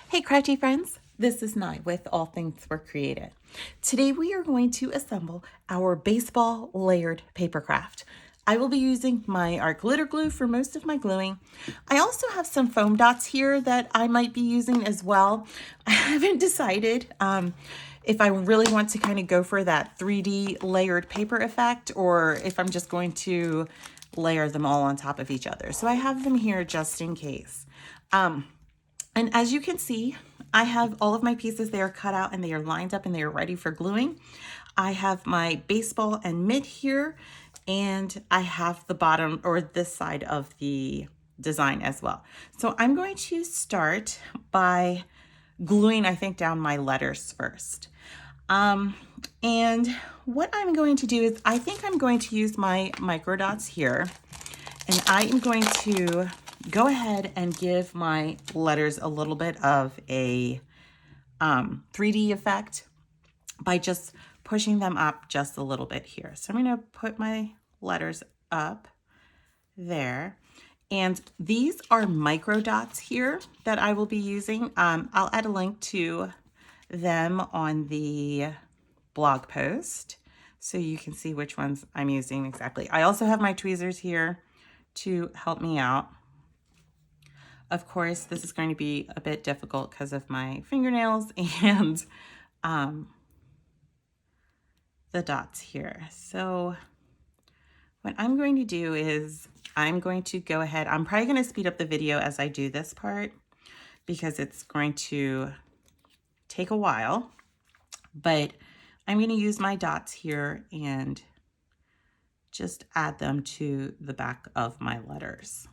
Hey crafty friends, this is Nye with All Things Were Created. Today we are going to assemble our baseball layered paper craft. I will be using my art glitter glue for most of my gluing. I also have some foam dots here that I might be using as well. I haven't decided if I really want to kind of go for that 3D layered paper effect or if I'm just going to layer them all on top of each other. So I have them here just in case. And as you can see, I have all of my pieces, they are cut out and they are lined up and they are ready for gluing. I have my baseball and mitt here, and I have the bottom or this side of the design as well. So I'm going to start by gluing, I think, down my letters first. And what I'm going to do is I think I'm going to use my micro dots here, and I am going to go ahead and give my letters a little bit of a 3D effect by just pushing them up just a little bit here. So I'm going to put my letters up there. And these are micro dots here that I will be using. I'll add a link to them on the blog post so you can see which ones I'm using exactly. I also have my tweezers here to help me out. Of course, this is going to be a bit difficult because of my fingernails and the dots here. So what I'm going to do is I'm going to go ahead. I'm probably going to speed up the video as I do this part because it's going to take a while, but I'm going to use my dots here and just add them to the back of my letters.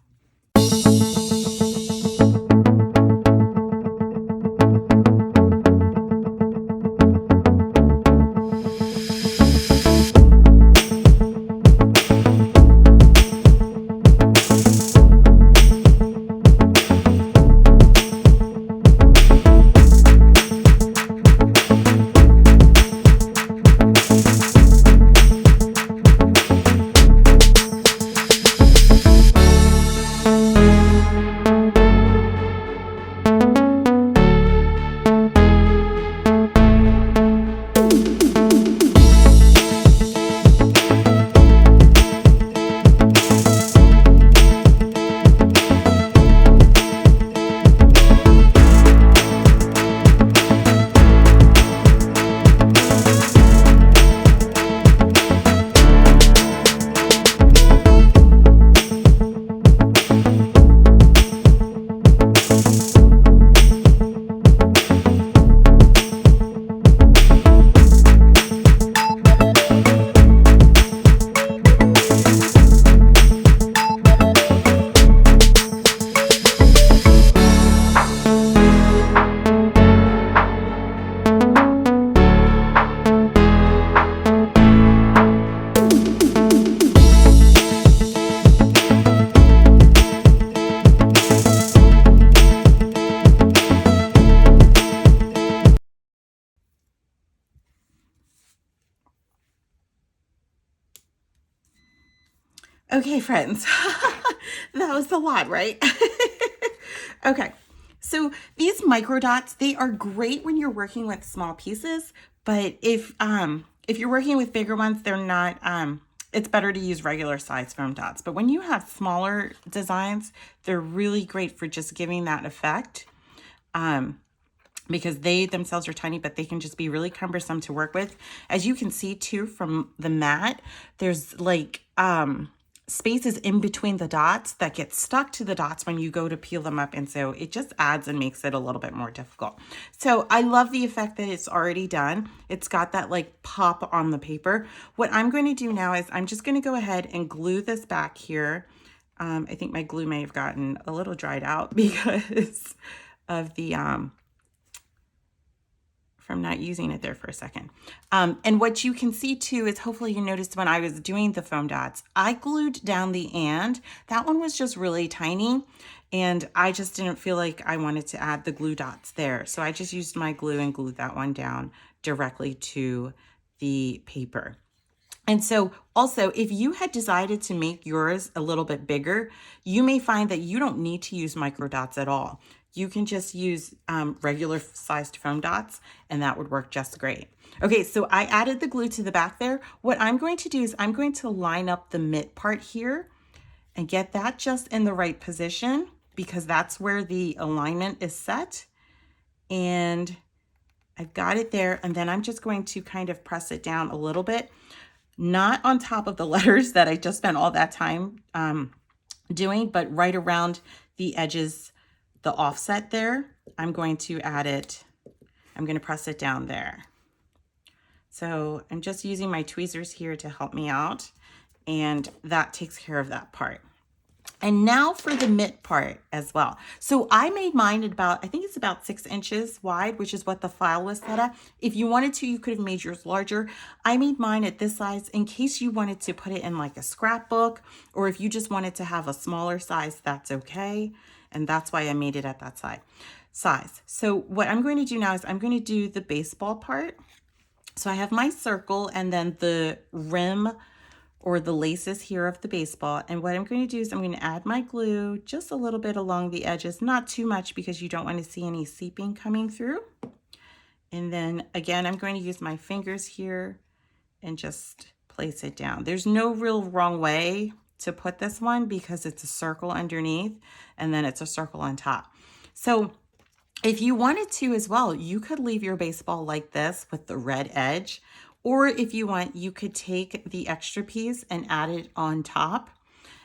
Okay, friends, that was a lot, right? Okay, so these micro dots, they are great when you're working with small pieces, but if you're working with bigger ones, they're not, it's better to use regular size foam dots. But when you have smaller designs, they're really great for just giving that effect. Because they themselves are tiny, but they can just be really cumbersome to work with. As you can see too from the mat, there's like spaces in between the dots that get stuck to the dots when you go to peel them up, and so it just adds and makes it a little bit more difficult. So I love the effect that it's already done. It's got that like pop on the paper. What I'm going to do now is I'm just going to go ahead and glue this back here. I think my glue may have gotten a little dried out because of the from not using it there for a second. And what you can see too is, hopefully you noticed when I was doing the foam dots, I glued down the and. That one was just really tiny, and I just didn't feel like I wanted to add the glue dots there. So I just used my glue and glued that one down directly to the paper. And so also, if you had decided to make yours a little bit bigger, you may find that you don't need to use micro dots at all. you can just use regular sized foam dots and that would work just great. Okay, so I added the glue to the back there. What I'm going to do is I'm going to line up the mitt part here and get that just in the right position because that's where the alignment is set. And I've got it there, and then I'm just going to kind of press it down a little bit, not on top of the letters that I just spent all that time doing, but right around the edges, the offset there. I'm going to add it, I'm going to press it down there. So I'm just using my tweezers here to help me out, and that takes care of that part. And now for the mitt part as well. So I made mine at about, I think it's about 6 inches wide, which is what the file was set at. If you wanted to, you could have made yours larger. I made mine at this size in case you wanted to put it in like a scrapbook, or if you just wanted to have a smaller size, that's okay. And that's why I made it at that size. So what I'm going to do now is I'm going to do the baseball part. So I have my circle and then the rim or the laces here of the baseball. And what I'm going to do is I'm going to add my glue just a little bit along the edges, not too much because you don't want to see any seeping coming through. And then again, I'm going to use my fingers here and just place it down. There's no real wrong way to put this one because it's a circle underneath and then it's a circle on top. So if you wanted to as well, you could leave your baseball like this with the red edge. Or if you want, you could take the extra piece and add it on top,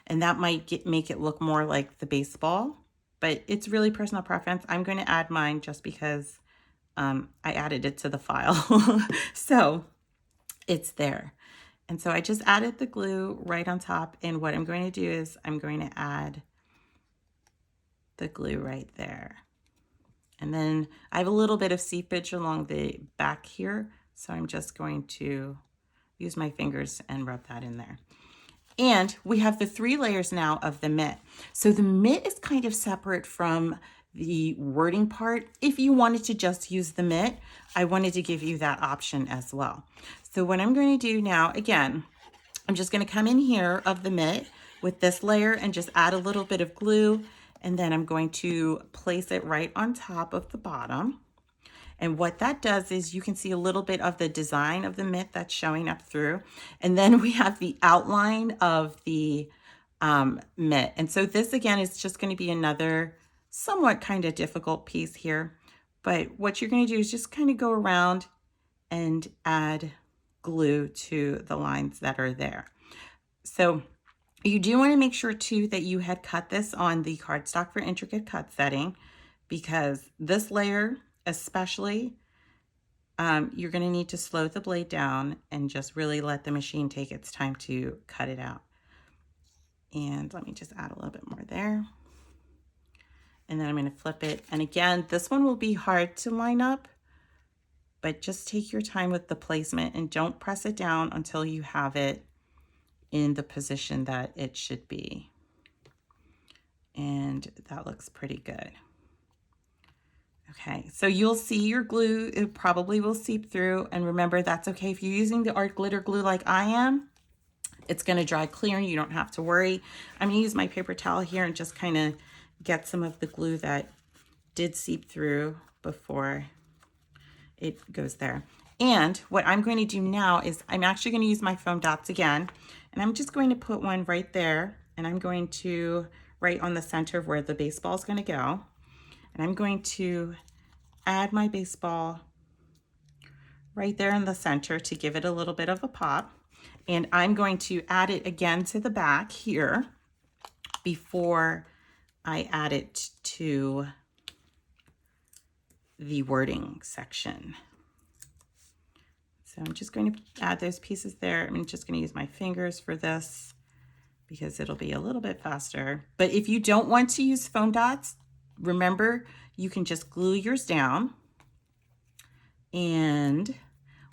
and that might make it look more like the baseball, but it's really personal preference. I'm going to add mine just because I added it to the file. So it's there. And so I just added the glue right on top, and what I'm going to do is I'm going to add the glue right there. And then I have a little bit of seepage along the back here, so I'm just going to use my fingers and rub that in there. And we have the 3 layers now of the mitt. So the mitt is kind of separate from the wording part. If you wanted to just use the mitt, I wanted to give you that option as well. So what I'm going to do now, again, I'm just going to come in here of the mitt with this layer and just add a little bit of glue. And then I'm going to place it right on top of the bottom. And what that does is you can see a little bit of the design of the mitt that's showing up through. And then we have the outline of the mitt. And so this again is just going to be another somewhat kind of difficult piece here. But what you're going to do is just kind of go around and add glue to the lines that are there. So you do want to make sure too that you had cut this on the cardstock for intricate cut setting, because this layer especially, you're going to need to slow the blade down and just really let the machine take its time to cut it out. And let me just add a little bit more there. And then I'm going to flip it. And again, this one will be hard to line up, but just take your time with the placement and don't press it down until you have it in the position that it should be. And that looks pretty good. Okay, so you'll see your glue, it probably will seep through, and remember that's okay. If you're using the art glitter glue like I am, it's gonna dry clear and you don't have to worry. I'm gonna use my paper towel here and just kind of get some of the glue that did seep through before it goes there. And what I'm going to do now is I'm actually going to use my foam dots again, and I'm just going to put one right there, and I'm going to right on the center of where the baseball is going to go. And I'm going to add my baseball right there in the center to give it a little bit of a pop. And I'm going to add it again to the back here before I add it to the wording section. So I'm just going to add those pieces there. I'm just going to use my fingers for this because it'll be a little bit faster. But if you don't want to use foam dots, remember, you can just glue yours down. And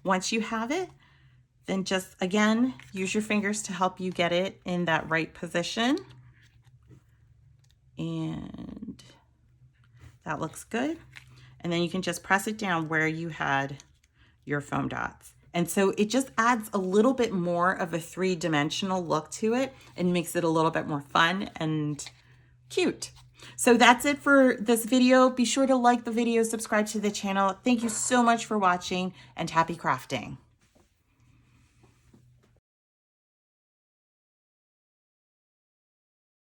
once you have it, then just, again, use your fingers to help you get it in that right position. And that looks good. And then you can just press it down where you had your foam dots. And so it just adds a little bit more of a three-dimensional look to it and makes it a little bit more fun and cute. So that's it for this video. Be sure to like the video, subscribe to the channel. Thank you so much for watching, and happy crafting.